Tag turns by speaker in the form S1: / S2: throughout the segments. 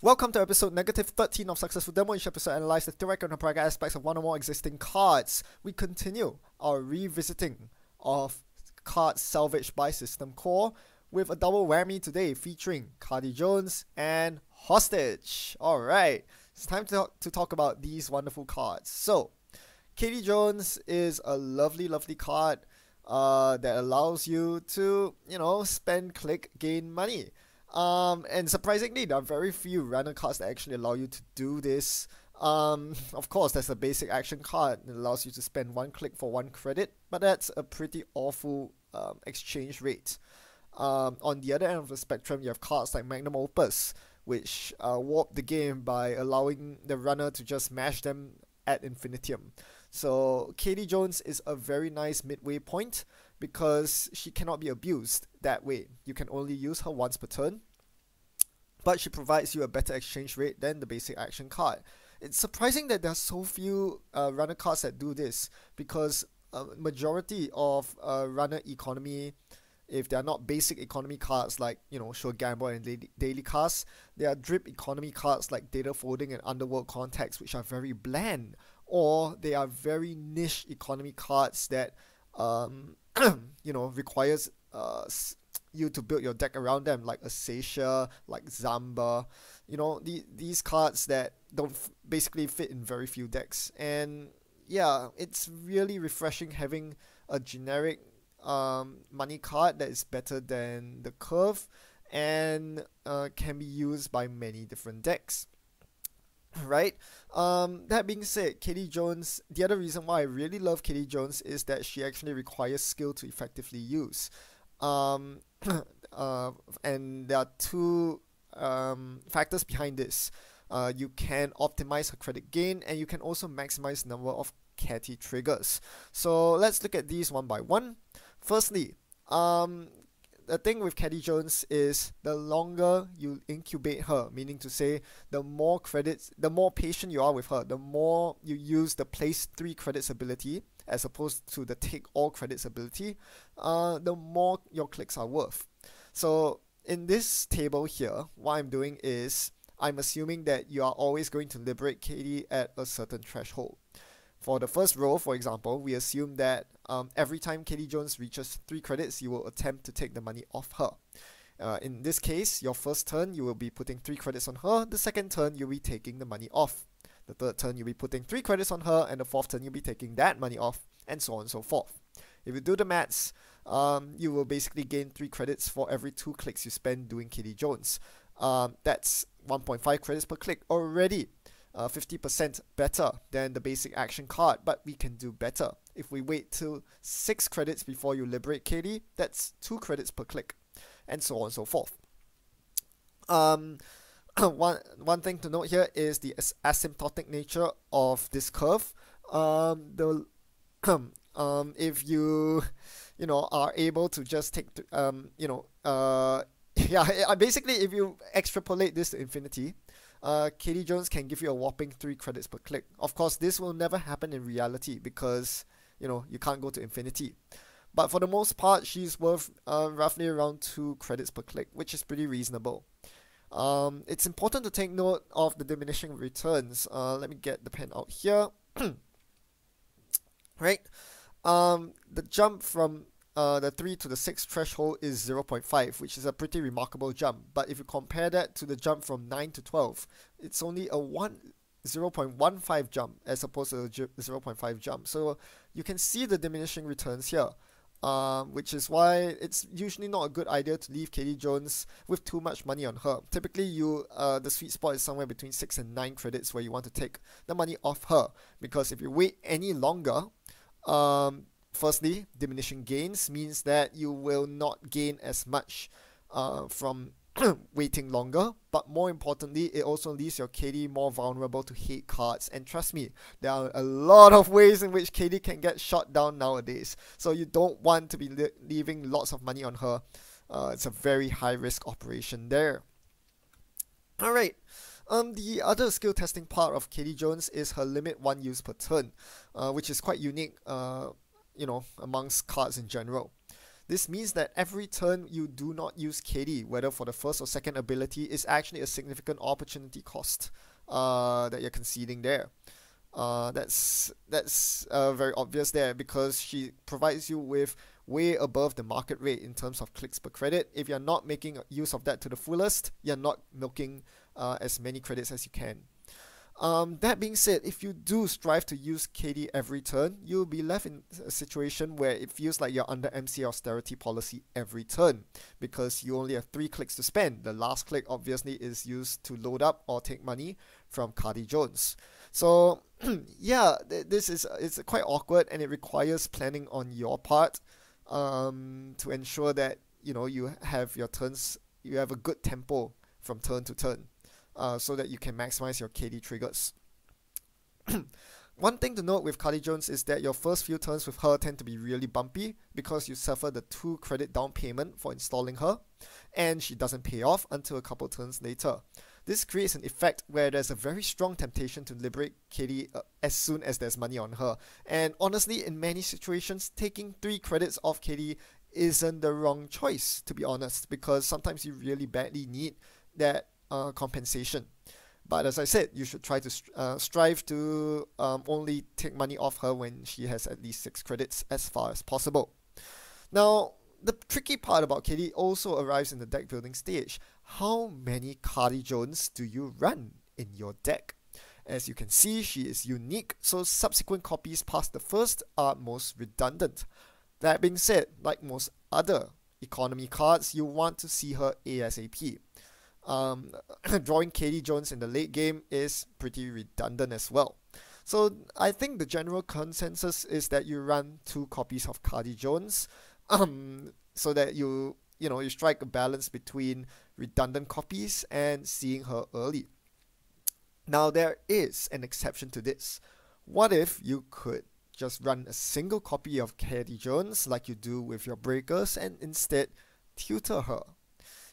S1: Welcome to episode negative 13 of Successful Demo. Each episode analyze the theoretical and practical aspects of one or more existing cards. We continue our revisiting of cards salvaged by System Core with a double whammy today featuring Kati Jones and Hostage. Alright, it's time to talk about these wonderful cards. So, Kati Jones is a lovely card that allows you to, spend, click, gain money. And surprisingly, there are very few runner cards that actually allow you to do this. Of course, there's a basic action card that allows you to spend 1 click for 1 credit, but that's a pretty awful exchange rate. On the other end of the spectrum, you have cards like Magnum Opus, which warp the game by allowing the runner to just mash them ad infinitum. So Kati Jones is a very nice midway point because she cannot be abused that way. You can only use her once per turn, but she provides you a better exchange rate than the basic action card. It's surprising that there are so few runner cards that do this, because majority of runner economy, if they are not basic economy cards like, Sure Gamble and Daily Cast, they are drip economy cards like Data Folding and Underworld Context, which are very bland, or they are very niche economy cards that requires you to build your deck around them, like Asacia, like Zamba, these cards that don't basically fit in very few decks. And yeah, it's really refreshing having a generic money card that is better than the curve and can be used by many different decks. Right? That being said, Kati Jones, the other reason why I really love Kati Jones is that she actually requires skill to effectively use. And there are two factors behind this. You can optimize her credit gain, and you can also maximize the number of Kati triggers. So let's look at these one by one. Firstly, the thing with Kati Jones is the longer you incubate her, meaning to say the more credits, the more patient you are with her, the more you use the place 3 credits ability as opposed to the take all credits ability, the more your clicks are worth. So in this table here, what I'm doing is I'm assuming that you are always going to liberate Kati at a certain threshold. For the first row, for example, we assume that every time Kati Jones reaches 3 credits, you will attempt to take the money off her. In this case, your first turn, you will be putting 3 credits on her. The second turn, you'll be taking the money off. The third turn, you'll be putting 3 credits on her. And the fourth turn, you'll be taking that money off. And so on and so forth. If you do the maths, you will basically gain 3 credits for every 2 clicks you spend doing Kati Jones. That's 1.5 credits per click already. 50% better than the basic action card, but we can do better. If we wait till 6 credits before you liberate Kati, that's 2 credits per click, and so on and so forth. One thing to note here is the asymptotic nature of this curve. If you are able to just take basically if you extrapolate this to infinity, Kati Jones can give you a whopping 3 credits per click. Of course, this will never happen in reality because, you can't go to infinity. But for the most part, she's worth roughly around 2 credits per click, which is pretty reasonable. It's important to take note of the diminishing returns. Let me get the pen out here. Right? The jump from the 3 to the 6 threshold is 0.5, which is a pretty remarkable jump. But if you compare that to the jump from 9 to 12, it's only a 0.15 jump as opposed to a 0.5 jump. So you can see the diminishing returns here, which is why it's usually not a good idea to leave Kati Jones with too much money on her. Typically, the sweet spot is somewhere between 6 and 9 credits where you want to take the money off her, because if you wait any longer, firstly, diminishing gains means that you will not gain as much from waiting longer, but more importantly, it also leaves your Kati more vulnerable to hate cards. And trust me, there are a lot of ways in which Kati can get shot down nowadays, so you don't want to be leaving lots of money on her. It's a very high risk operation there. Alright, the other skill testing part of Kati Jones is her limit 1 use per turn, which is quite unique amongst cards in general. This means that every turn you do not use KD, whether for the first or second ability, is actually a significant opportunity cost that you're conceding there. That's very obvious there, because she provides you with way above the market rate in terms of clicks per credit. If you're not making use of that to the fullest, you're not milking as many credits as you can. That being said, if you do strive to use KD every turn, you'll be left in a situation where it feels like you're under MC austerity policy every turn, because you only have 3 clicks to spend. The last click obviously is used to load up or take money from Kati Jones. So yeah, it's quite awkward, and it requires planning on your part to ensure that you have your turns, you have a good tempo from turn to turn. So that you can maximize your KD triggers. One thing to note with Kati Jones is that your first few turns with her tend to be really bumpy, because you suffer the 2 credit down payment for installing her, and she doesn't pay off until a couple turns later. This creates an effect where there's a very strong temptation to liberate KD as soon as there's money on her. And honestly, in many situations, taking 3 credits off KD isn't the wrong choice, to be honest, because sometimes you really badly need that compensation. But as I said, you should try to strive to only take money off her when she has at least 6 credits as far as possible. Now, the tricky part about KD also arrives in the deck building stage. How many Kati Jones do you run in your deck? As you can see, she is unique, so subsequent copies past the first are most redundant. That being said, like most other economy cards, you want to see her ASAP. Drawing Kati Jones in the late game is pretty redundant as well. So I think the general consensus is that you run 2 copies of Kati Jones, so that you strike a balance between redundant copies and seeing her early. Now there is an exception to this. What if you could just run a single copy of Kati Jones like you do with your breakers, and instead tutor her?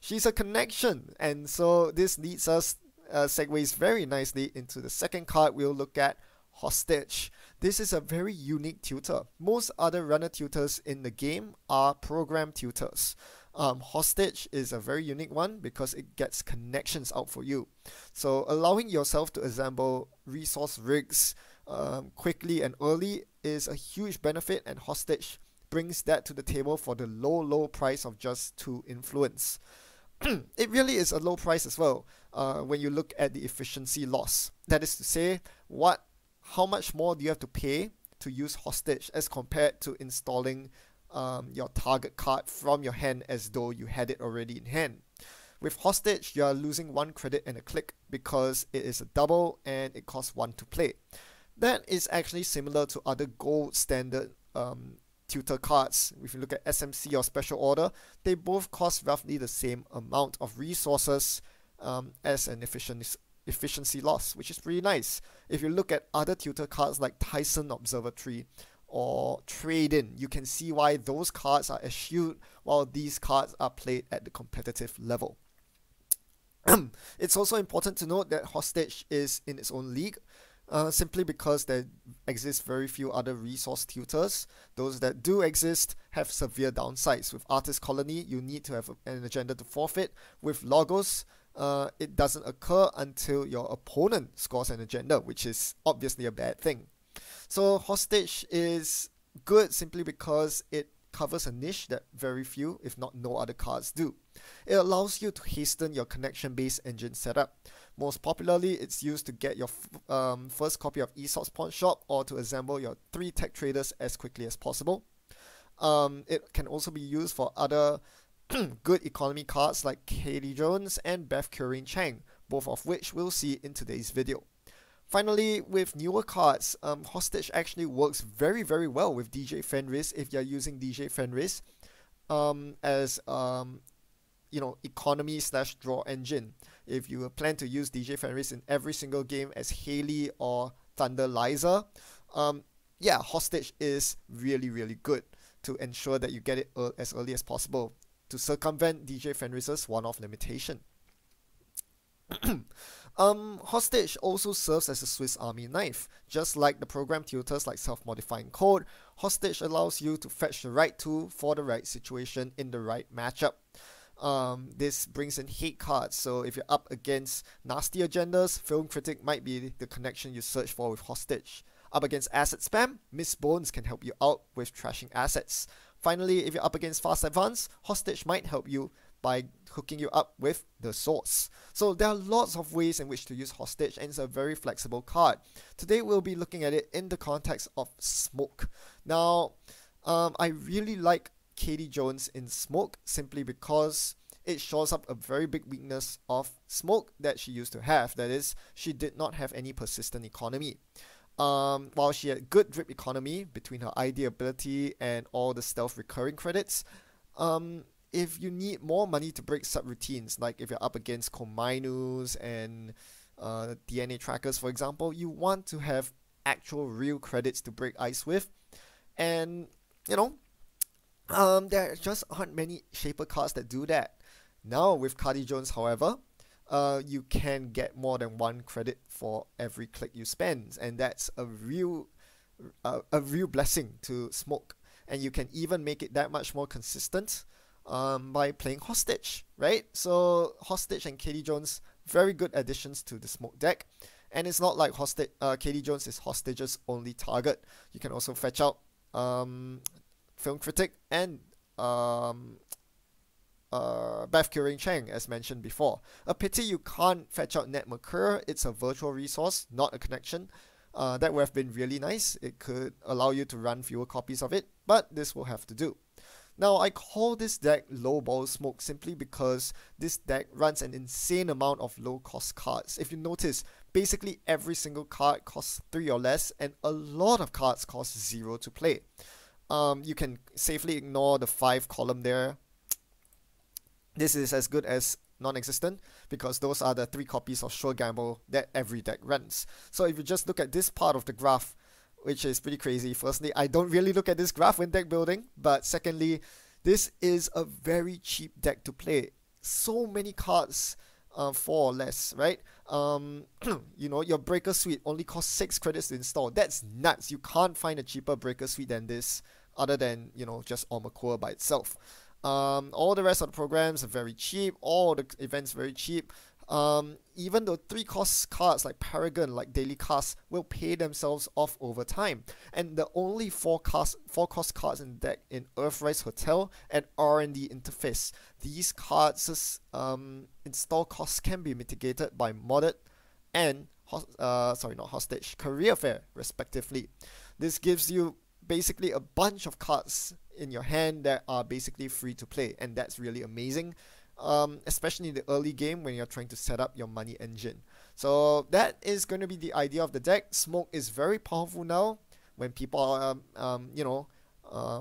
S1: She's a connection, and so this leads us, segues very nicely into the second card we'll look at, Hostage. This is a very unique tutor. Most other runner tutors in the game are program tutors. Hostage is a very unique one because it gets connections out for you. So allowing yourself to assemble resource rigs quickly and early is a huge benefit, and Hostage brings that to the table for the low price of just 2 influence. It really is a low price as well when you look at the efficiency loss. That is to say, how much more do you have to pay to use Hostage as compared to installing your target card from your hand as though you had it already in hand. With Hostage, you are losing 1 credit and a click because it is a double and it costs 1 to play. That is actually similar to other gold standard tutor cards. If you look at SMC or Special Order, they both cost roughly the same amount of resources as an efficiency loss, which is pretty nice. If you look at other tutor cards like Tyson Observatory or Trade-In, you can see why those cards are eschewed while these cards are played at the competitive level. It's also important to note that Hostage is in its own league, simply because there exist very few other resource tutors. Those that do exist have severe downsides. With Artist Colony, you need to have an agenda to forfeit. With Logos, it doesn't occur until your opponent scores an agenda, which is obviously a bad thing. So Hostage is good simply because it covers a niche that very few, if not no other cards do. It allows you to hasten your connection-based engine setup. Most popularly, it's used to get your first copy of Aesop's Pawn Shop or to assemble your 3 tech traders as quickly as possible. It can also be used for other good economy cards like Kati Jones and Beth Curien Chang, both of which we'll see in today's video. Finally, with newer cards, Hostage actually works very well with DJ Fenris if you're using DJ Fenris as economy/draw engine. If you plan to use DJ Fenris in every single game as Haley or Thunder Liza, Hostage is really good to ensure that you get it as early as possible to circumvent DJ Fenris's one-off limitation. Hostage also serves as a Swiss Army knife. Just like the program tutors like self-modifying code, Hostage allows you to fetch the right tool for the right situation in the right matchup. This brings in hate cards, so if you're up against nasty agendas, Film Critic might be the connection you search for with Hostage. Up against asset spam, Miss Bones can help you out with trashing assets. Finally, if you're up against Fast Advance, Hostage might help you by hooking you up with the source. So there are lots of ways in which to use Hostage, and it's a very flexible card. Today we'll be looking at it in the context of Smoke. Now, I really like Kati Jones in Smoke simply because it shows up a very big weakness of Smoke that she used to have. That is, she did not have any persistent economy. While she had good drip economy between her ID ability and all the stealth recurring credits, if you need more money to break subroutines, like if you're up against Komainus and DNA trackers, for example, you want to have actual real credits to break ice with. And, you know, there just aren't many Shaper cards that do that. Now, with Kati Jones, however, you can get more than one credit for every click you spend, and that's a real blessing to Smoke. And you can even make it that much more consistent by playing Hostage, right? So Hostage and Kati Jones, very good additions to the Smoke deck. And it's not like Kati Jones is Hostage's only target. You can also fetch out Film Critic and Beth Curing Cheng, as mentioned before. A pity you can't fetch out Net Mercure. It's a virtual resource, not a connection. That would have been really nice. It could allow you to run fewer copies of it, but this will have to do. Now, I call this deck Low Ball Smoke simply because this deck runs an insane amount of low-cost cards. If you notice, basically every single card costs 3 or less, and a lot of cards cost 0 to play. You can safely ignore the 5 column there. This is as good as non-existent because those are the 3 copies of Sure Gamble that every deck runs. So if you just look at this part of the graph, which is pretty crazy. Firstly, I don't really look at this graph when deck building, but secondly, this is a very cheap deck to play. So many cards, 4 or less, right? You know, your Breaker Suite only costs 6 credits to install. That's nuts. You can't find a cheaper Breaker Suite than this, other than, you know, just Ormacore by itself. All the rest of the programs are very cheap. All the events very cheap. Even though 3-cost cards like Paragon, like Daily Cast, will pay themselves off over time. And the only 4-cost cards in the deck in Earthrise Hotel and R&D Interface. These cards' install costs can be mitigated by modded and Career Fair, respectively. This gives you basically a bunch of cards in your hand that are basically free to play, and that's really amazing. Especially in the early game when you're trying to set up your money engine. So that is going to be the idea of the deck. Smoke is very powerful now when people are,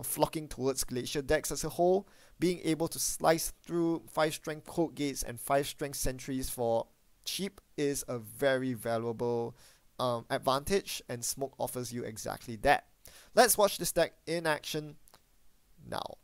S1: flocking towards Glacier decks as a whole. Being able to slice through 5-strength Code Gates and 5-strength Sentries for cheap is a very valuable advantage, and Smoke offers you exactly that. Let's watch this deck in action now.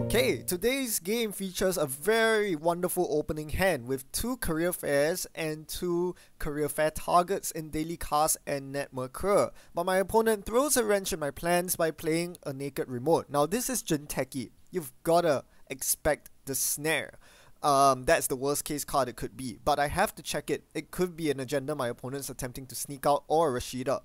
S1: Okay, today's game features a very wonderful opening hand with 2 career fairs and 2 career fair targets in Daily Cast and Net Mercure. But my opponent throws a wrench in my plans by playing a Naked Remote. Now this is Jinteki. You've gotta expect the snare. That's the worst case card it could be, but I have to check it. It could be an agenda my opponent's attempting to sneak out, or a Rashida.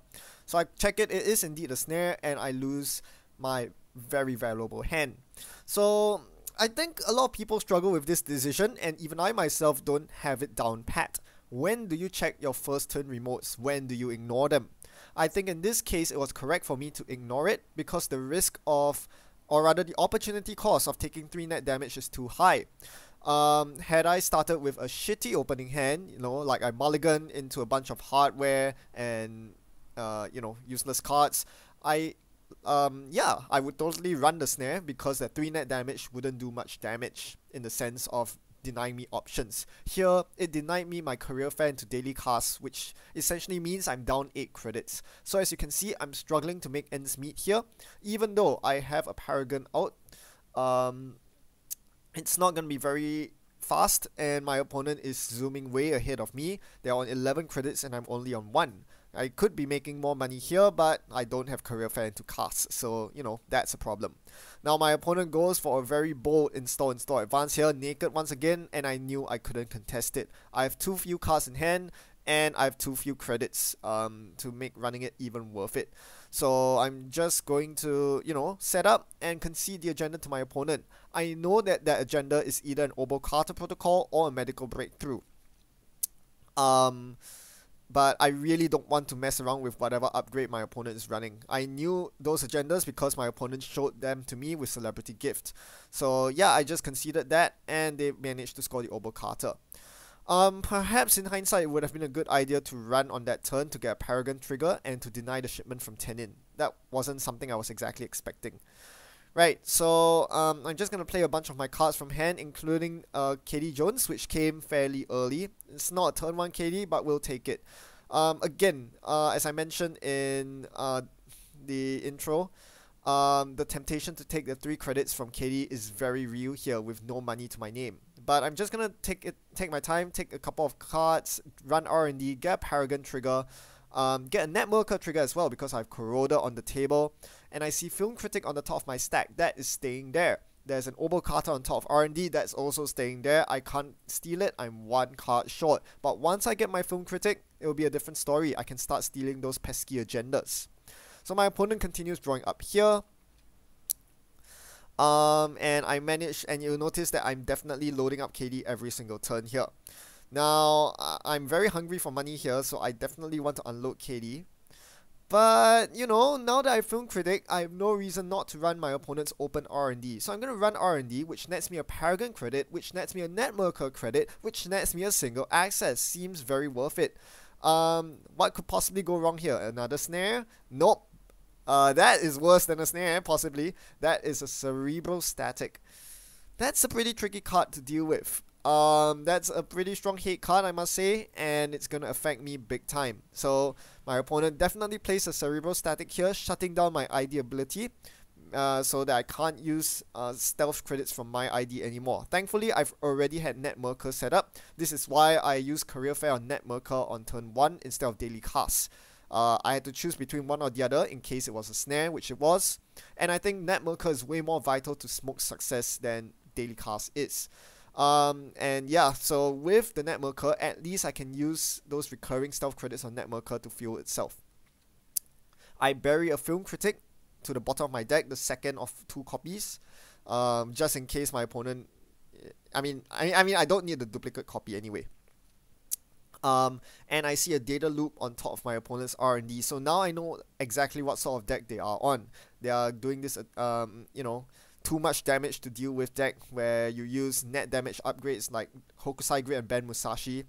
S1: So I check it, it is indeed a snare, and I lose my very valuable hand. So I think a lot of people struggle with this decision, and even I myself don't have it down pat. When do you check your first turn remotes? When do you ignore them? I think in this case it was correct for me to ignore it because the risk of, or rather the opportunity cost of taking 3 net damage is too high. Had I started with a shitty opening hand, you know, like I mulligan into a bunch of hardware and useless cards, I would totally run the snare because that 3 net damage wouldn't do much damage in the sense of denying me options. Here, it denied me my career fare into daily cast, which essentially means I'm down 8 credits. So as you can see, I'm struggling to make ends meet here. Even though I have a Paragon out, um, it's not going to be very fast, and my opponent is zooming way ahead of me. They're on 11 credits and I'm only on 1. I could be making more money here, but I don't have career fare into cast, so that's a problem. Now my opponent goes for a very bold install advance here, naked once again, and I knew I couldn't contest it. I have too few cards in hand, and I have too few credits to make running it even worth it. So I'm just going to, set up and concede the agenda to my opponent. I know that that agenda is either an Obokata protocol or a medical breakthrough. But I really don't want to mess around with whatever upgrade my opponent is running. I knew those agendas because my opponent showed them to me with Celebrity Gift. So yeah, I just conceded that, and they managed to score the Obokata. Perhaps in hindsight, it would have been a good idea to run on that turn to get a Paragon trigger and to deny the shipment from Tenin. That wasn't something I was exactly expecting. Right, so I'm just going to play a bunch of my cards from hand, including Kati Jones, which came fairly early. It's not a turn 1 Kati, but we'll take it. Again, as I mentioned in the intro, the temptation to take the 3 credits from Kati is very real here with no money to my name. But I'm just going to take my time, take a couple of cards, run R&D, get a Paragon trigger, get a Netmarker trigger as well because I have Corroder on the table, and I see Film Critic on the top of my stack. That is staying there. There's an Obokata on top of R&D that's also staying there. I can't steal it. I'm 1 card short. But once I get my Film Critic, it will be a different story. I can start stealing those pesky agendas. So my opponent continues drawing up here. And I manage, and you'll notice that I'm definitely loading up Kati every single turn here. Now, I'm very hungry for money here, so I definitely want to unload Kati. But, now that I Film Critic, I have no reason not to run my opponent's open R&D. So I'm going to run R&D, which nets me a Paragon credit, which nets me a Netmarker credit, which nets me a single access. Seems very worth it. What could possibly go wrong here? Another snare? Nope. That is worse than a snare, possibly. That is a Cerebral Static. That's a pretty tricky card to deal with. That's a pretty strong hate card, I must say, and it's gonna affect me big time. So my opponent definitely plays a Cerebral Static here, shutting down my ID ability, so that I can't use stealth credits from my ID anymore. Thankfully, I've already had Netmarker set up. This is why I use Career Fair on Netmarker on turn 1 instead of Daily Cast. I had to choose between one or the other in case it was a snare, which it was, and I think Netmarker is way more vital to Smoke's success than Daily Cast is. And yeah, so with the Netmarker, at least I can use those recurring stealth credits on Netmarker to fuel itself. I bury a Film Critic to the bottom of my deck, the second of 2 copies, just in case my opponent. I mean, I don't need the duplicate copy anyway. And I see a data loop on top of my opponent's R&D, so now I know exactly what sort of deck they are on. They are doing this, too much damage to deal with deck where you use net damage upgrades like Hokusai Grid and Ben Musashi.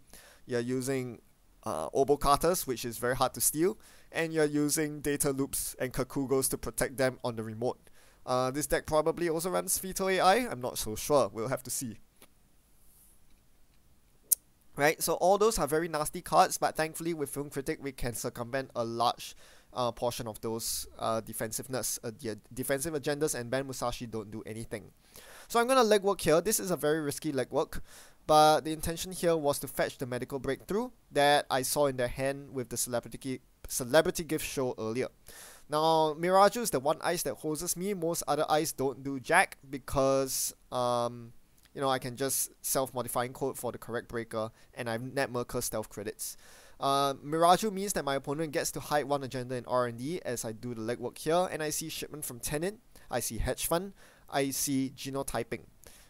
S1: You're using Obokatas, which is very hard to steal, and you're using data loops and Kakugos to protect them on the remote. This deck probably also runs Fetal AI, I'm not so sure, we'll have to see. Right, so all those are very nasty cards, but thankfully with Film Critic we can circumvent a large portion of those defensiveness. Defensive agendas and Ben Musashi don't do anything. So I'm going to legwork here. This is a very risky legwork, but the intention here was to fetch the medical breakthrough that I saw in their hand with the celebrity gift show earlier. Now, Miraju is the one ice that hoses me. Most other ice don't do jack because I can just self-modifying code for the correct breaker, and I have Netmarker stealth credits. Miraju means that my opponent gets to hide 1 agenda in R&D as I do the legwork here, and I see shipment from Tenin, I see hedge fund, I see genotyping.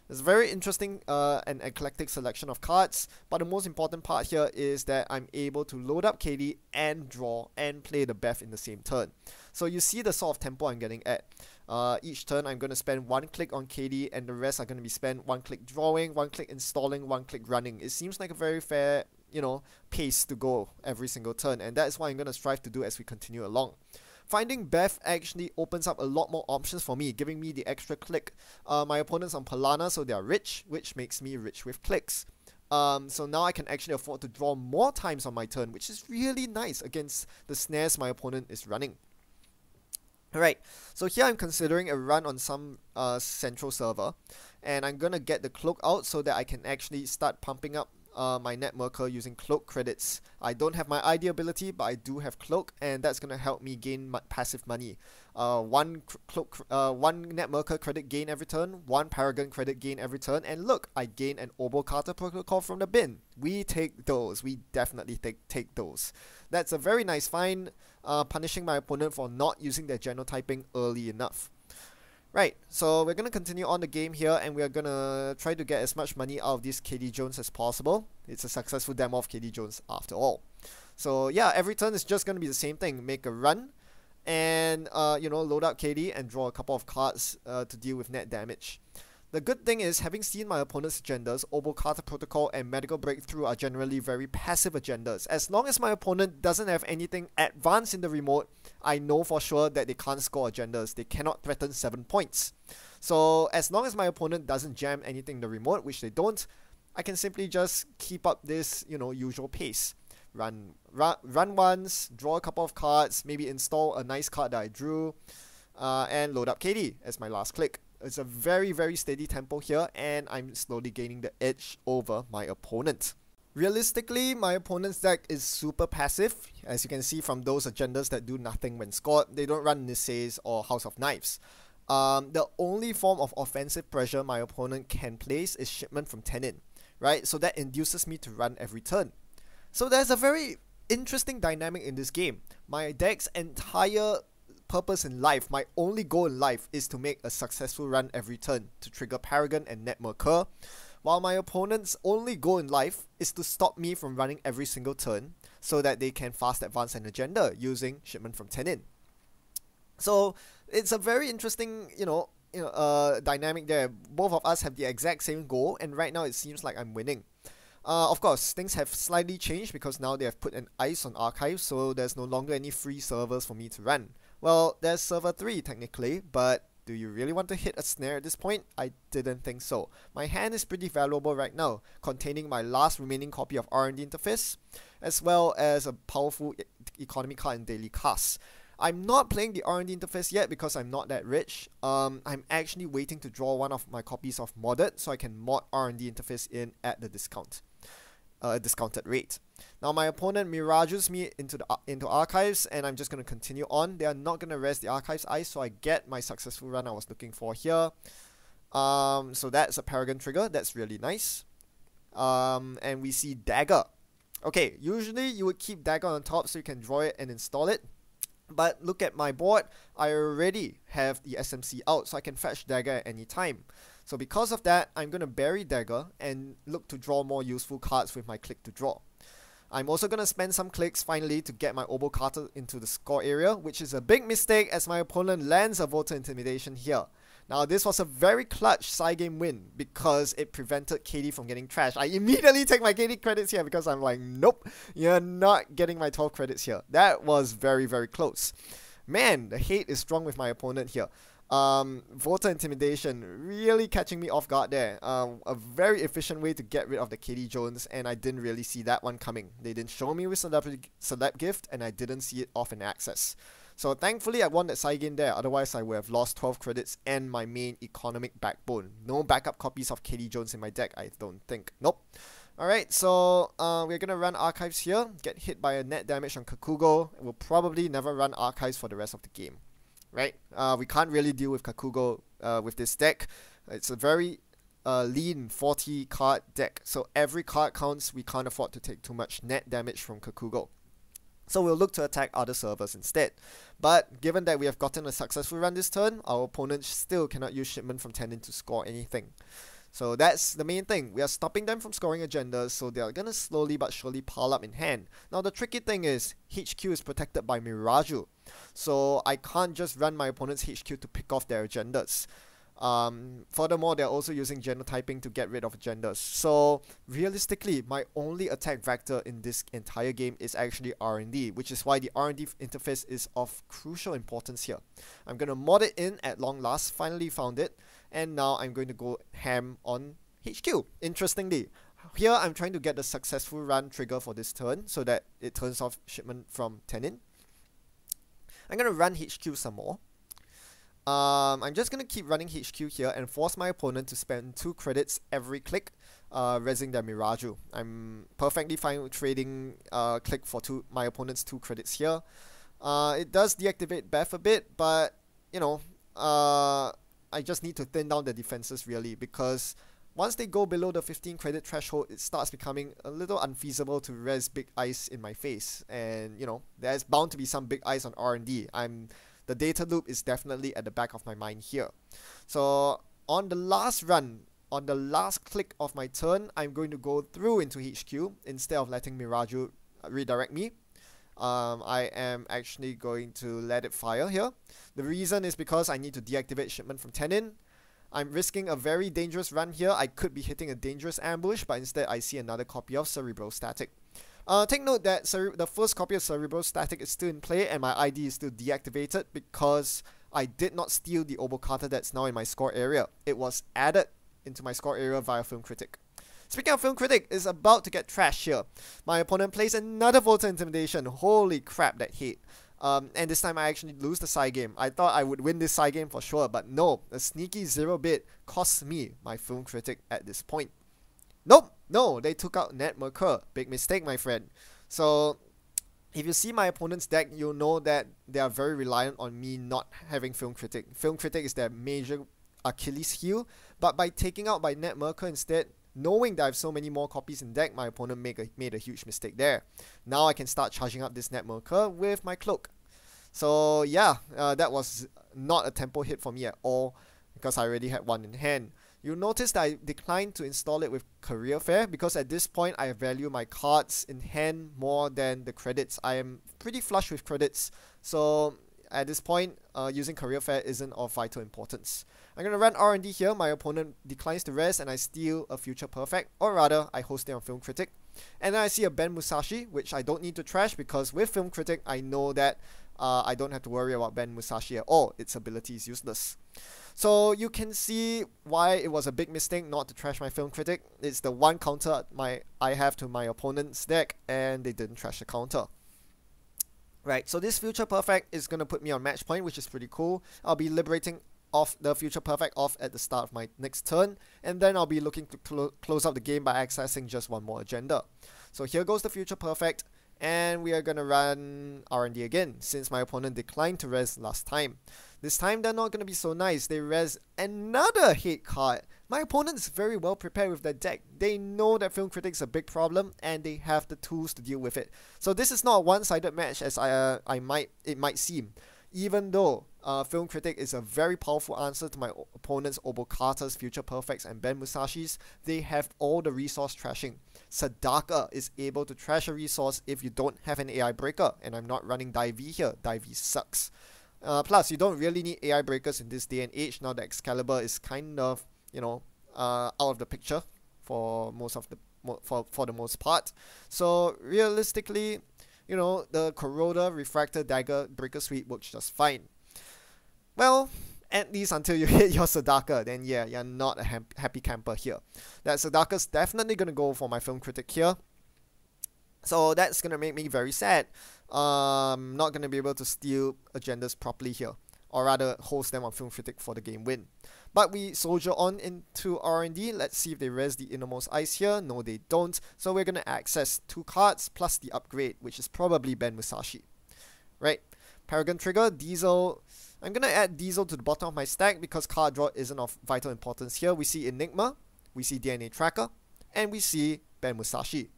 S1: It's a very interesting and eclectic selection of cards, but the most important part here is that I'm able to load up Kati and draw and play the Beth in the same turn. So you see the sort of tempo I'm getting at. Each turn I'm going to spend 1 click on Kati, and the rest are going to be spent 1 click drawing, 1 click installing, 1 click running. It seems like a very fair pace to go every single turn, and that is what I'm going to strive to do as we continue along. Finding Beth actually opens up a lot more options for me, giving me the extra click. My opponent's on Palana, so they are rich, which makes me rich with clicks. So now I can actually afford to draw more times on my turn, which is really nice against the snares my opponent is running. Alright, so here I'm considering a run on some central server, and I'm gonna get the cloak out so that I can actually start pumping up my net merker using cloak credits. I don't have my ID ability, but I do have cloak, and that's gonna help me gain passive money. One net merker credit gain every turn, one paragon credit gain every turn, and look, I gain an Obokata protocol from the bin. We take those. We definitely take those. That's a very nice find, punishing my opponent for not using their genotyping early enough. Right, so we're gonna continue on the game here, and we're gonna try to get as much money out of this Kati Jones as possible. It's a successful demo of Kati Jones after all. So yeah, every turn is just gonna be the same thing. Make a run, and load out Kati and draw a couple of cards to deal with net damage. The good thing is, having seen my opponent's agendas, Obokata Protocol and Medical Breakthrough are generally very passive agendas. As long as my opponent doesn't have anything advanced in the remote, I know for sure that they can't score agendas. They cannot threaten 7 points. So as long as my opponent doesn't jam anything in the remote, which they don't, I can simply just keep up this, usual pace. Run once, draw a couple of cards, maybe install a nice card that I drew, and load up Kati as my last click. It's a very, very steady tempo here, and I'm slowly gaining the edge over my opponent. Realistically, my opponent's deck is super passive, as you can see from those agendas that do nothing when scored. They don't run Niseis or House of Knives. The only form of offensive pressure my opponent can place is Shipment from Tenin, right? So that induces me to run every turn. So there's a very interesting dynamic in this game. My deck's entire purpose in life, my only goal in life, is to make a successful run every turn to trigger Paragon and Net Merkur, while my opponent's only goal in life is to stop me from running every single turn so that they can fast advance an agenda using Shipment from Tenin. So it's a very interesting, dynamic there. Both of us have the exact same goal, and right now it seems like I'm winning. Of course, things have slightly changed because now they have put an ice on archives, so there's no longer any free servers for me to run. Well, there's server 3 technically, but do you really want to hit a snare at this point? I didn't think so. My hand is pretty valuable right now, containing my last remaining copy of R&D Interface, as well as a powerful economy card in Daily Cast. I'm not playing the R&D Interface yet because I'm not that rich. I'm actually waiting to draw one of my copies of Modded so I can mod R&D Interface in at the discounted rate. Now my opponent mirages me into archives, and I'm just going to continue on. They are not going to rest the archives ice, so I get my successful run I was looking for here. So that's a Paragon trigger. That's really nice. And we see Dagger. Okay, usually you would keep Dagger on top so you can draw it and install it. But look at my board, I already have the SMC out, so I can fetch Dagger at any time. So because of that, I'm going to bury Dagger and look to draw more useful cards with my click to draw. I'm also going to spend some clicks finally to get my Obokata into the score area, which is a big mistake as my opponent lands a Voter Intimidation here. Now this was a very clutch side game win because it prevented Kati from getting trashed. I immediately take my Kati credits here because I'm like, nope, you're not getting my 12 credits here. That was very, very close. Man, the hate is strong with my opponent here. Voter Intimidation really catching me off guard there. A very efficient way to get rid of the Kati Jones, and I didn't really see that one coming. They didn't show me with Celeb Gift, and I didn't see it off in access. So thankfully I won that side game there, otherwise I would have lost 12 credits and my main economic backbone. No backup copies of Kati Jones in my deck, I don't think. Nope. Alright, so we're gonna run archives here, get hit by a net damage on Kakugo. We'll probably never run archives for the rest of the game. Right? We can't really deal with Kakugo with this deck. It's a very lean 40 card deck, so every card counts. We can't afford to take too much net damage from Kakugo. So we'll look to attack other servers instead. But given that we have gotten a successful run this turn, our opponent still cannot use Shipment from Tenin to score anything. So that's the main thing. We are stopping them from scoring agendas, so they are gonna slowly but surely pile up in hand. Now the tricky thing is, HQ is protected by Miraju. So I can't just run my opponent's HQ to pick off their agendas. Furthermore, they're also using genotyping to get rid of genders. So realistically, my only attack vector in this entire game is actually R&D, which is why the R&D interface is of crucial importance here. I'm going to mod it in at long last, finally found it, and now I'm going to go ham on HQ. Interestingly, here I'm trying to get the successful run trigger for this turn so that it turns off shipment from Tenin. I'm going to run HQ some more. I'm just going to keep running HQ here and force my opponent to spend 2 credits every click, resing their Miraju. I'm perfectly fine with trading click for my opponent's 2 credits here. It does deactivate Beth a bit, but, you know, I just need to thin down the defenses really, because once they go below the 15 credit threshold, it starts becoming a little unfeasible to res big ice in my face. And, you know, there's bound to be some big ice on R&D. The data loop is definitely at the back of my mind here. So on the last run, on the last click of my turn, I'm going to go through into HQ instead of letting Miraju redirect me. I am actually going to let it fire here. The reason is because I need to deactivate shipment from Tenin. I'm risking a very dangerous run here. I could be hitting a dangerous ambush, but instead I see another copy of Cerebral Static. Take note that the first copy of Cerebral Static is still in play and my ID is still deactivated because I did not steal the Obokata that's now in my score area. It was added into my score area via Film Critic. Speaking of Film Critic, it's about to get trashed here. My opponent plays another Voter Intimidation. Holy crap, that hit. And this time I actually lose the side game. I thought I would win this side game for sure, but no. A sneaky 0-bit costs me my Film Critic at this point. Nope, no, they took out Ned Merkur. Big mistake, my friend. So, if you see my opponent's deck, you'll know that they are very reliant on me not having Film Critic. Film Critic is their major Achilles heel, but by taking out by Ned Merkur instead, knowing that I have so many more copies in deck, my opponent made a huge mistake there. Now I can start charging up this Ned Merkur with my Cloak. So yeah, that was not a tempo hit for me at all because I already had one in hand. You'll notice that I declined to install it with Career Fair because at this point I value my cards in hand more than the credits. I am pretty flush with credits, so at this point using Career Fair isn't of vital importance. I'm going to run R&D here. My opponent declines to rest and I steal a Future Perfect, or rather I host it on Film Critic. And then I see a Ben Musashi, which I don't need to trash because with Film Critic I know that I don't have to worry about Ben Musashi at all. Its ability is useless. So you can see why it was a big mistake not to trash my Film Critic. It's the one counter I have to my opponent's deck, and they didn't trash the counter. Right, so this Future Perfect is going to put me on match point, which is pretty cool. I'll be liberating off the Future Perfect off at the start of my next turn, and then I'll be looking to close out the game by accessing just one more agenda. So here goes the Future Perfect, and we are going to run R&D again, since my opponent declined to res last time. This time they're not going to be so nice. They res another hate card. My opponent is very well prepared with their deck. They know that Film Critic is a big problem and they have the tools to deal with it. So this is not a one-sided match as it might seem. Even though Film Critic is a very powerful answer to my opponent's Obokata's Future Perfects and Ben Musashi's, they have all the resource trashing. Sadaka is able to trash a resource if you don't have an AI breaker, and I'm not running Dai-V here. Dai-V sucks. Plus, you don't really need AI breakers in this day and age now that Excalibur is kind of, you know, out of the picture for the most part. So realistically, you know, the Corroder, Refractor, Dagger, Breaker Suite works just fine. Well, at least until you hit your Sadaka, then yeah, you're not a happy camper here. That Sadaka's definitely going to go for my Film Critic here. So that's going to make me very sad. Not going to be able to steal agendas properly here, or rather host them on Film Critic for the game win. But we soldier on into R&D. Let's see if they res the Innermost Ice here. No, they don't. So we're going to access 2 cards plus the upgrade, which is probably Ben Musashi. Right? Paragon Trigger, Diesel. I'm going to add Diesel to the bottom of my stack because card draw isn't of vital importance here. We see Enigma, we see DNA Tracker, and we see Ben Musashi.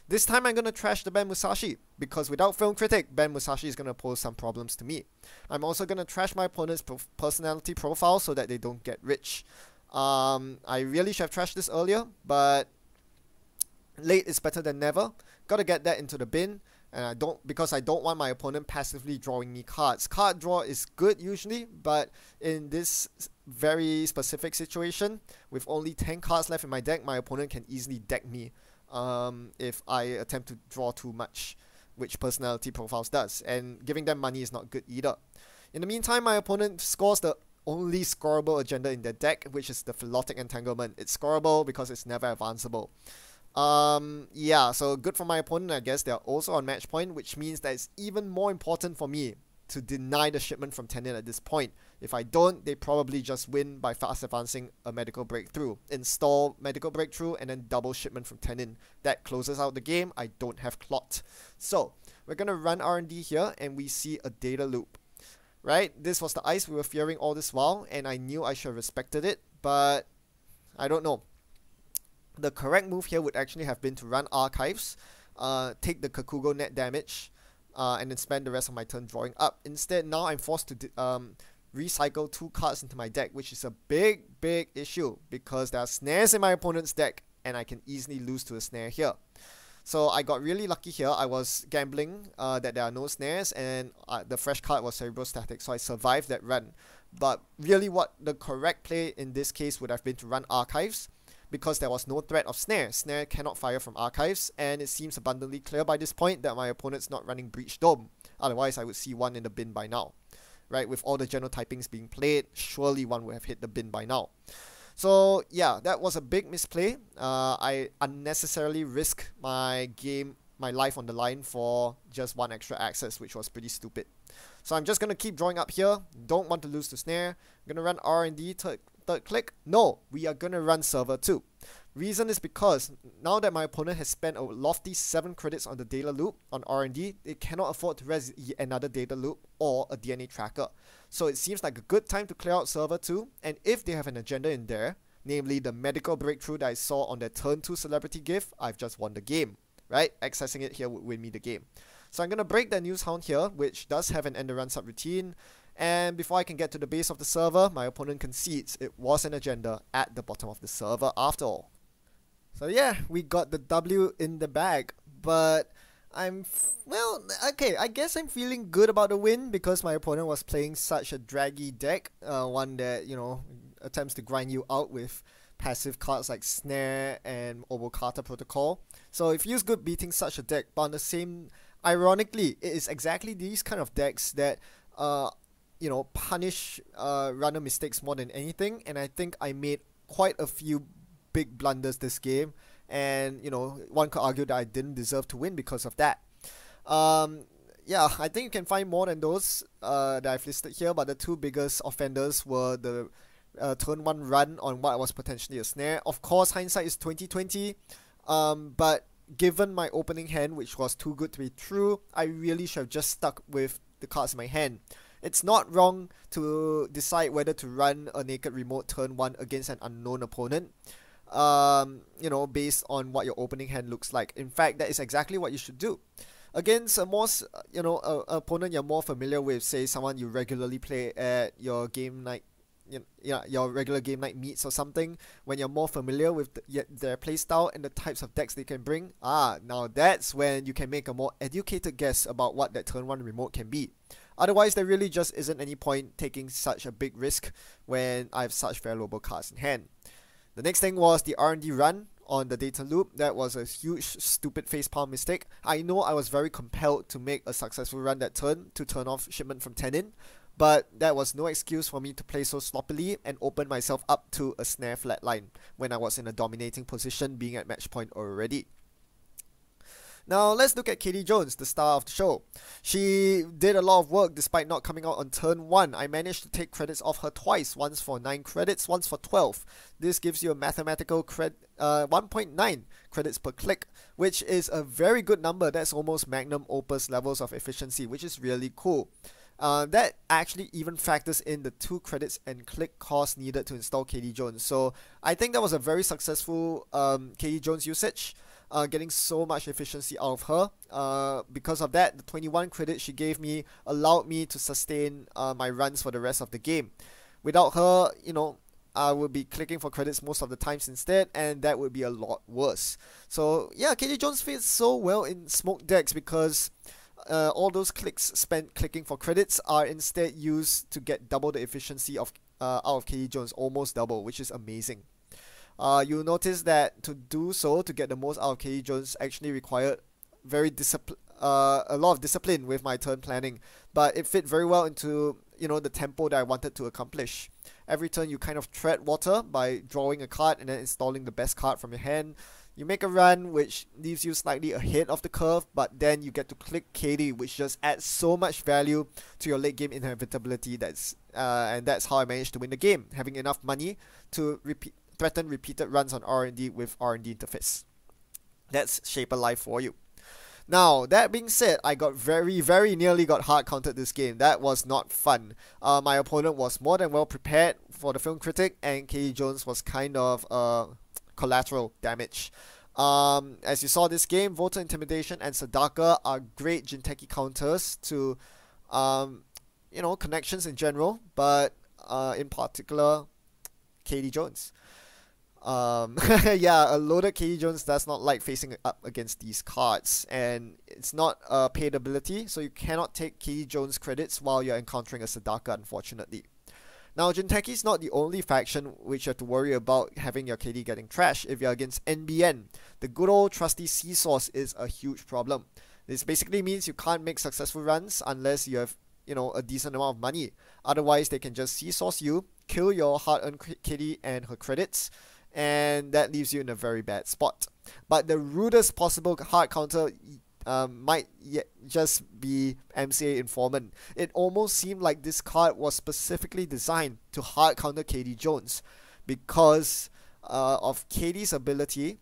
S1: This time I'm going to trash the Ben Musashi because without Film Critic, Ben Musashi is going to pose some problems to me. I'm also going to trash my opponent's personality profile so that they don't get rich. I really should have trashed this earlier, but late is better than never. Got to get that into the bin, and because I don't want my opponent passively drawing me cards. Card draw is good usually, but very specific situation, with only 10 cards left in my deck, my opponent can easily deck me if I attempt to draw too much, which Personality Profiles does, and giving them money is not good either. In the meantime, my opponent scores the only scoreable agenda in their deck, which is the Philotic Entanglement. It's scoreable because it's never advanceable. Yeah, so good for my opponent. I guess they're also on match point, which means that it's even more important for me to deny the shipment from Tenin at this point. If I don't, they probably just win by fast advancing a Medical Breakthrough. Install Medical Breakthrough and then double shipment from Tenin. That closes out the game. I don't have Clot. So, we're going to run R&D here and we see a data loop. Right? This was the ice we were fearing all this while, and I knew I should have respected it, but I don't know. The correct move here would actually have been to run Archives, take the Kakugo net damage, and then spend the rest of my turn drawing up. Instead, now I'm forced to recycle 2 cards into my deck, which is a big issue because there are snares in my opponent's deck, and I can easily lose to a snare here. So I got really lucky here. I was gambling that there are no snares, and the fresh card was Cerebrostatic, so I survived that run. But really what the correct play in this case would have been to run Archives, because there was no threat of snare. Snare cannot fire from Archives, and it seems abundantly clear by this point that my opponent's not running Breach Dome. Otherwise, I would see one in the bin by now. Right, with all the genotypings being played, surely one would have hit the bin by now. So yeah, that was a big misplay. I unnecessarily risked my life on the line for just 1 extra access, which was pretty stupid. So I'm just going to keep drawing up here. Don't want to lose to snare. I'm going to run R&D third click. No, we are going to run server 2. Reason is because now that my opponent has spent a lofty 7 credits on the data loop on R&D, it cannot afford to res another data loop or a DNA tracker. So it seems like a good time to clear out server 2, and if they have an agenda in there, namely the Medical Breakthrough that I saw on their turn 2 Celebrity Gift, I've just won the game, right? Accessing it here would win me the game. So I'm going to break the News Hound here, which does have an end run subroutine, and before I can get to the base of the server, my opponent concedes it was an agenda at the bottom of the server after all. So yeah, we got the W in the bag, but well, okay, I guess I'm feeling good about the win because my opponent was playing such a draggy deck, one that, you know, attempts to grind you out with passive cards like Snare and Obokata Protocol. So it feels good beating such a deck, but on the same, ironically, it is exactly these kind of decks that, you know, punish runner mistakes more than anything, and I think I made quite a few big blunders this game, and you know, one could argue that I didn't deserve to win because of that. Yeah, I think you can find more than those that I've listed here, but the 2 biggest offenders were the turn 1 run on what was potentially a snare. Of course, hindsight is 20/20, but given my opening hand, which was too good to be true, I really should have just stuck with the cards in my hand. It's not wrong to decide whether to run a naked remote turn 1 against an unknown opponent, you know, based on what your opening hand looks like. In fact, that is exactly what you should do. Against a more, you know, opponent you're more familiar with, say someone you regularly play at your game night, your regular game night meets or something, when you're more familiar with their playstyle and the types of decks they can bring, now that's when you can make a more educated guess about what that turn 1 remote can be. Otherwise, there really just isn't any point taking such a big risk when I have such valuable cards in hand. The next thing was the R&D run on the data loop. That was a huge, stupid facepalm mistake. I know I was very compelled to make a successful run that turn to turn off shipment from Tenin, but that was no excuse for me to play so sloppily and open myself up to a snare flatline when I was in a dominating position, being at match point already. Now let's look at Kati Jones, the star of the show. She did a lot of work despite not coming out on turn 1. I managed to take credits off her twice, once for 9 credits, once for 12. This gives you a mathematical 1.9 credits per click, which is a very good number. That's almost magnum opus levels of efficiency, which is really cool. That actually even factors in the 2 credits and click cost needed to install Kati Jones. So I think that was a very successful Kati Jones usage. Getting so much efficiency out of her. Because of that, the 21 credits she gave me allowed me to sustain my runs for the rest of the game. Without her, you know, I would be clicking for credits most of the times instead, and that would be a lot worse. So yeah, Kati Jones fits so well in smoke decks because all those clicks spent clicking for credits are instead used to get double the efficiency of out of Kati Jones, almost double, which is amazing. You'll notice that to do so, to get the most out of Kati Jones, actually required a lot of discipline with my turn planning, but it fit very well into the tempo that I wanted to accomplish. Every turn you kind of tread water by drawing a card and then installing the best card from your hand. You make a run which leaves you slightly ahead of the curve, but then you get to click Kati, which just adds so much value to your late game inevitability. And that's how I managed to win the game, having enough money to threaten repeated runs on R&D with R&D interface. That's Shaper Life for you. Now, that being said, I got very, very nearly got hard countered this game. That was not fun. My opponent was more than well prepared for the film critic, and Kati Jones was kind of collateral damage. As you saw this game, Voter Intimidation and Sadaka are great Jinteki counters to, connections in general, but in particular, Kati Jones. Yeah, a loaded Kati Jones does not like facing up against these cards, and it's not a paid ability, so you cannot take Kati Jones credits while you're encountering a Sadaka, unfortunately. Now, Jinteki is not the only faction which you have to worry about having your Kati getting trashed. If you're against NBN, the good old trusty C-Source is a huge problem. This basically means you can't make successful runs unless you have, a decent amount of money. Otherwise, they can just C-Source you, kill your hard-earned Kati and her credits, and that leaves you in a very bad spot. But the rudest possible hard counter might just be MCA Informant. It almost seemed like this card was specifically designed to hard counter Kati Jones because of Kati's ability,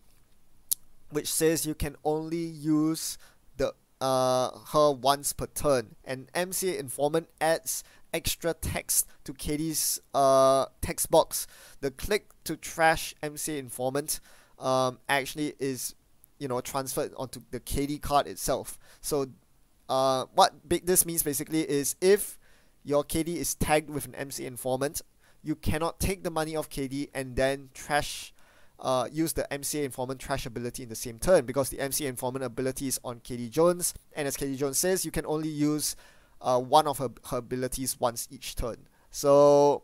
S1: which says you can only use her once per turn, and MCA Informant adds extra text to Kati's text box. The click to trash MCA Informant actually is transferred onto the Kati card itself. So what this means basically is if your Kati is tagged with an MCA Informant, you cannot take the money of Kati and then use the MCA Informant trash ability in the same turn, because the MCA Informant ability is on Kati Jones, and as Kati Jones says, you can only use one of her abilities once each turn. So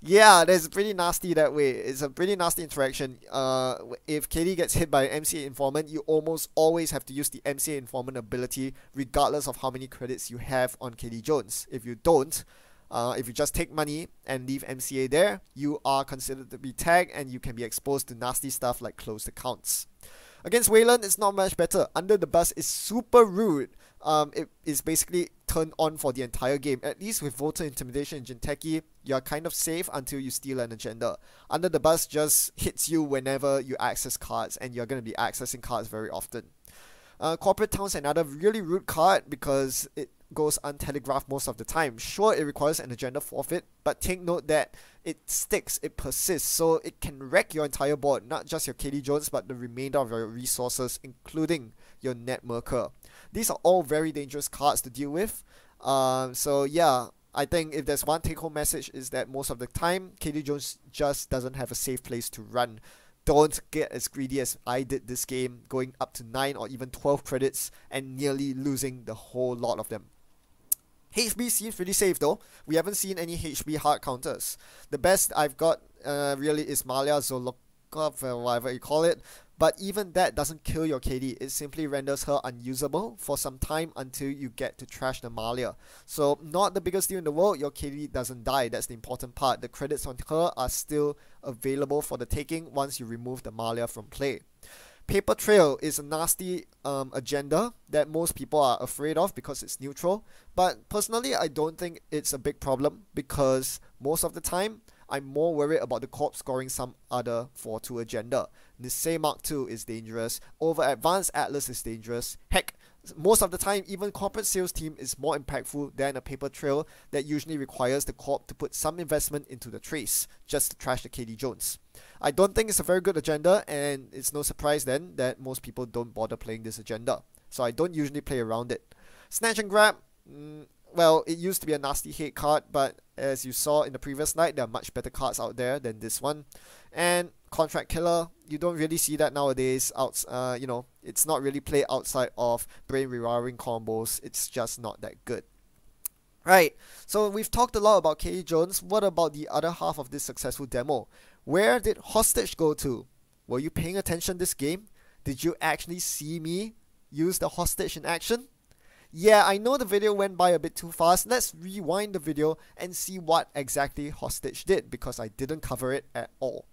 S1: yeah, that's pretty nasty that way. It's a pretty nasty interaction. If Kati gets hit by an MCA Informant, you almost always have to use the MCA Informant ability regardless of how many credits you have on Kati Jones. If you don't, if you just take money and leave MCA there, you are considered to be tagged and you can be exposed to nasty stuff like closed accounts. Against Wayland, it's not much better. Under the Bus is super rude. It is basically turned on for the entire game. At least with Voter Intimidation and Jinteki, you're kind of safe until you steal an agenda. Under the Bus just hits you whenever you access cards, and you're going to be accessing cards very often. Corporate Town's another really rude card because it goes untelegraphed most of the time. Sure, it requires an agenda forfeit, but take note that it sticks, it persists, so it can wreck your entire board, not just your Kati Jones, but the remainder of your resources, including your net Merker. These are all very dangerous cards to deal with. So yeah, I think if there's one take-home message is that most of the time, Kati Jones just doesn't have a safe place to run. Don't get as greedy as I did this game, going up to 9 or even 12 credits and nearly losing the whole lot of them. HB seems pretty safe though. We haven't seen any HB hard counters. The best I've got really is Malia Zolokov, or whatever you call it. But even that doesn't kill your Kati. It simply renders her unusable for some time until you get to trash the Malia. So not the biggest deal in the world, your Kati doesn't die. That's the important part. The credits on her are still available for the taking once you remove the Malia from play. Paper Trail is a nasty agenda that most people are afraid of because it's neutral. But personally, I don't think it's a big problem because most of the time, I'm more worried about the corp scoring some other 4-2 agenda. Nisei Mark II is dangerous. Over Advanced Atlas is dangerous. Heck, most of the time, even Corporate Sales Team is more impactful than a Paper Trail that usually requires the corp to put some investment into the trace just to trash the Kati Jones. I don't think it's a very good agenda, and it's no surprise then that most people don't bother playing this agenda. So I don't usually play around it. Snatch and Grab, well, it used to be a nasty hate card, but as you saw in the previous night, there are much better cards out there than this one. And Contract Killer, you don't really see that nowadays. It's not really played outside of brain rewiring combos. It's just not that good. Right, so we've talked a lot about Kati Jones. What about the other half of this successful demo? Where did Hostage go to? Were you paying attention this game? Did you actually see me use the Hostage in action? Yeah, I know the video went by a bit too fast. Let's rewind the video and see what exactly Hostage did, because I didn't cover it at all.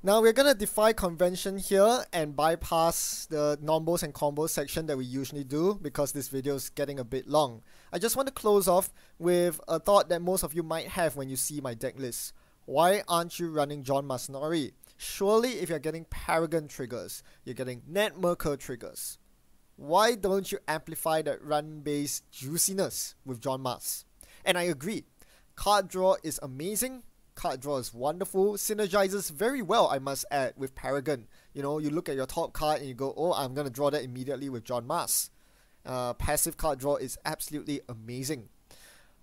S1: Now we're gonna defy convention here and bypass the nombos and combos section that we usually do, because this video is getting a bit long. I just want to close off with a thought that most of you might have when you see my deck list. Why aren't you running John Masanori? Surely if you're getting Paragon triggers, you're getting Net Merker triggers, why don't you amplify that run-based juiciness with John Mas? And I agree, card draw is amazing. Card draw is wonderful, synergizes very well, I must add, with Paragon. You know, you look at your top card and you go, oh, I'm going to draw that immediately with John Mas. Passive card draw is absolutely amazing.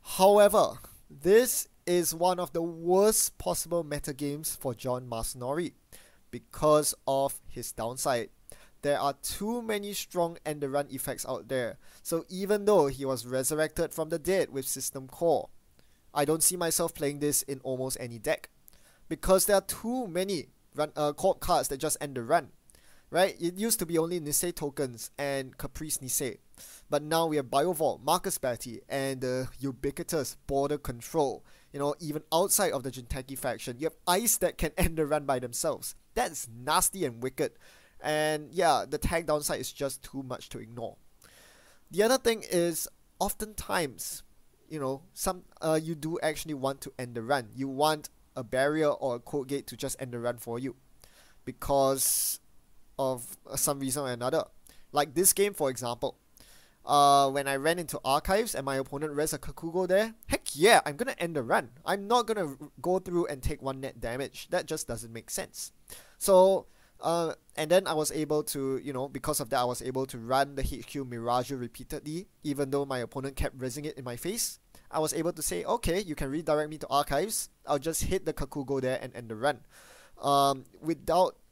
S1: However, this is one of the worst possible meta games for John Masanori because of his downside. There are too many strong end-the-run effects out there. So even though he was resurrected from the dead with System Core, I don't see myself playing this in almost any deck, because there are too many court cards that just end the run, right? It used to be only Nisei tokens and Caprice Nisei, but now we have Biovault, Marcus Batty, and the ubiquitous Border Control. even outside of the Jinteki faction. You have ice that can end the run by themselves. That's nasty and wicked. And yeah, the tag downside is just too much to ignore. The other thing is, oftentimes, you do actually want to end the run. You want a barrier or a code gate to just end the run for you because of some reason or another. Like this game, for example, when I ran into archives and my opponent res a Kakugo there, heck yeah, I'm gonna end the run. I'm not gonna go through and take 1 net damage. That just doesn't make sense. So, and then I was able to, because of that, I was able to run the HQ Mirage repeatedly, even though my opponent kept resing it in my face. I was able to say, okay, you can redirect me to archives. I'll just hit the Kakugo there and end the run.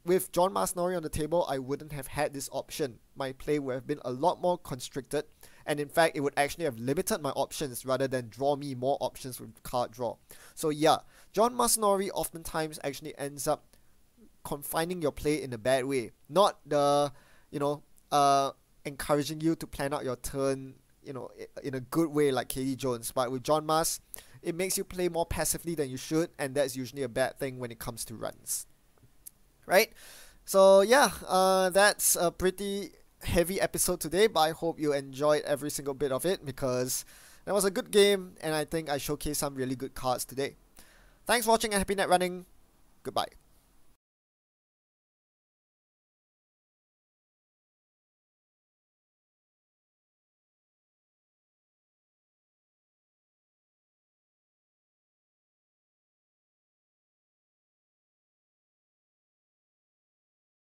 S1: With John Masanori on the table, I wouldn't have had this option. My play would have been a lot more constricted, and in fact, it would actually have limited my options rather than draw me more options with card draw. So yeah, John Masanori oftentimes actually ends up confining your play in a bad way, not the encouraging you to plan out your turn in a good way like Kati Jones. But with John Mas, it makes you play more passively than you should, and that's usually a bad thing when it comes to runs, right? So yeah, that's a pretty heavy episode today, but I hope you enjoyed every single bit of it because that was a good game, and I think I showcased some really good cards today. Thanks for watching and happy net running. Goodbye.